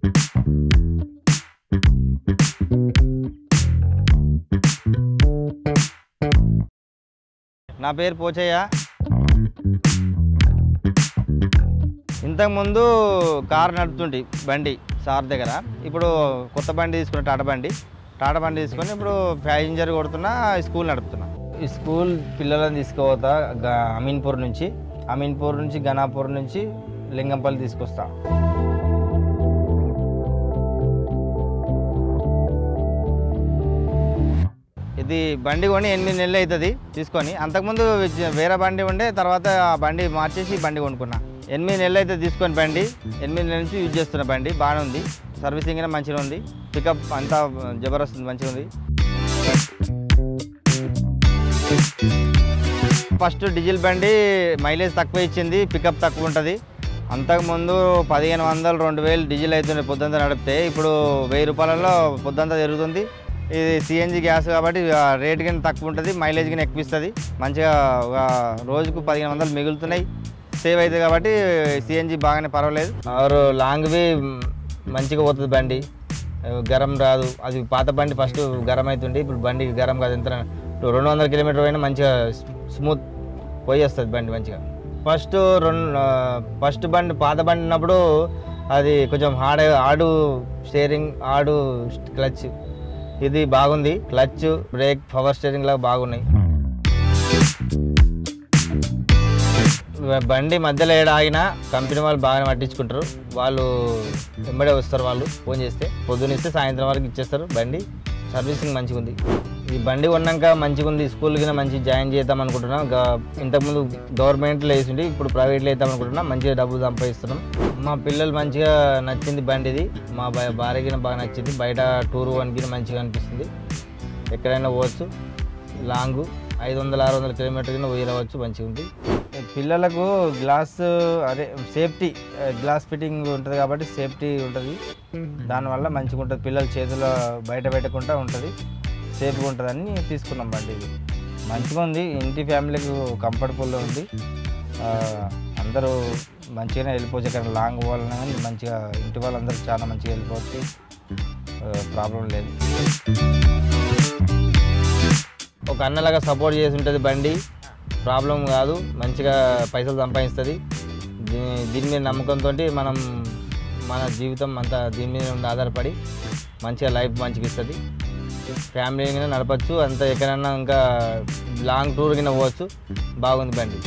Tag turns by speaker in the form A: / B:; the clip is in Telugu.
A: నా పేరు పోచయ్య. ఇంతకుముందు కారు నడుపుతుంటే బండి సార్ దగ్గర. ఇప్పుడు కొత్త బండి తీసుకున్న టాటా బండి తీసుకొని ఇప్పుడు ప్యాసింజర్ కొడుతున్నా, స్కూల్ నడుపుతున్నా. ఈ స్కూల్ పిల్లలను తీసుకుపోతా అమీన్పూర్ నుంచి గనాపూర్ నుంచి లింగంపల్లి తీసుకొస్తా. ఇది బండి కొని 8 నెలలు అవుతుంది తీసుకొని. అంతకుముందు వేరే బండి ఉండే, తర్వాత ఆ బండి మార్చేసి బండి కొనుక్కున్నా. 8 నెలలు అయితే తీసుకొని బండి 8 నెలల నుంచి యూజ్ చేస్తున్న బండి బాగానే ఉంది. సర్వీసింగ్ అయినా మంచిగా ఉంది, పికప్ అంతా జబర్దస్త్ మంచిగా ఉంది. ఫస్ట్ డీజిల్ బండి మైలేజ్ తక్కువ ఇచ్చింది, పికప్ తక్కువ ఉంటుంది. అంతకుముందు 1500 2000 డీజిల్ అవుతుండే పొద్దుంతా నడిపితే, ఇప్పుడు 1000 రూపాయలలో పొద్దుంతా తిరుగుతుంది. ఇది సిఎన్జి గ్యాస్ కాబట్టి రేట్ కానీ తక్కువ ఉంటుంది, మైలేజ్ కానీ ఎక్కువ ఇస్తుంది. మంచిగా రోజుకు 1500 మిగులుతున్నాయి, సేవ్ అవుతుంది. కాబట్టి సిఎన్జి బాగానే పర్వాలేదు. ఆరు లాంగ్వి మంచిగా పోతుంది బండి, గరం రాదు. అది పాత బండి ఫస్ట్ గరం అవుతుంది, ఇప్పుడు బండి గరం కాదు. ఎంత 200 కిలోమీటర్ అయినా మంచిగా స్మూత్ పోయి వస్తుంది బండి మంచిగా. ఫస్ట్ బండి పాత బండి ఉన్నప్పుడు అది కొంచెం ఆడు స్టీరింగ్, ఆడు క్లచ్. ఇది బాగుంది, క్లచ్, బ్రేక్, పవర్ స్టీరింగ్ లాగా బాగున్నాయి. బండి మధ్యలో ఏడ ఆగినా కంపెనీ వాళ్ళు బాగానే పట్టించుకుంటారు. వాళ్ళు వెంబడే వస్తారు, వాళ్ళు ఫోన్ చేస్తే పొద్దునిస్తే సాయంత్రం వరకు ఇచ్చేస్తారు. బండి సర్వీసింగ్ మంచిగా ఉంది. ఈ బండి కొన్నాక మంచిగా ఉంది. స్కూల్ కింద మంచి జాయిన్ చేద్దాం అనుకుంటున్నాం. ఇంతకుముందు గవర్నమెంట్లో వేసిండి, ఇప్పుడు ప్రైవేట్లో వేద్దాం అనుకుంటున్నాం. మంచిగా డబ్బులు సంపాదిస్తున్నాం. మా పిల్లలు మంచిగా నచ్చింది బండి ఇది. మా భార్యకి బాగా నచ్చింది. బయట టూర్ వన్కి మంచిగా అనిపిస్తుంది. ఎక్కడైనా పోవచ్చు, లాంగ్ 500-600 కిలోమీటర్కి పోయి రావచ్చు, మంచిగా ఉంది. పిల్లలకు గ్లాస్ సేఫ్టీ గ్లాస్ ఫిట్టింగ్ ఉంటుంది కాబట్టి సేఫ్టీ ఉంటుంది. దానివల్ల మంచిగా ఉంటుంది, పిల్లల చేతిలో బయట పెట్టకుండా ఉంటుంది, సేఫ్గా ఉంటుందని తీసుకున్నాం బండి. ఇది మంచిగా ఉంది, ఇంటి ఫ్యామిలీకి కంఫర్టబుల్గా ఉంది. అందరూ మంచిగానే వెళ్ళిపోవచ్చు. ఎక్కడ లాంగ్ పోవాలన్నా కానీ మంచిగా ఇంటి వాళ్ళందరూ చాలా మంచిగా వెళ్ళిపోవచ్చు, ప్రాబ్లం లేదు. ఒక అన్నలాగా సపోర్ట్ చేసి ఉంటుంది బండి, ప్రాబ్లం కాదు. మంచిగా పైసలు సంపాదిస్తుంది. దీని మీద నమ్మకంతో మనం మన జీవితం అంతా దీని మీద ఆధారపడి మంచిగా లైఫ్ మంచిగా ఇస్తుంది. ఫ్యామిలీ కింద నడపచ్చు, అంతా ఎక్కడైనా ఇంకా లాంగ్ టూర్ కింద పోవచ్చు. బాగుంది బండి.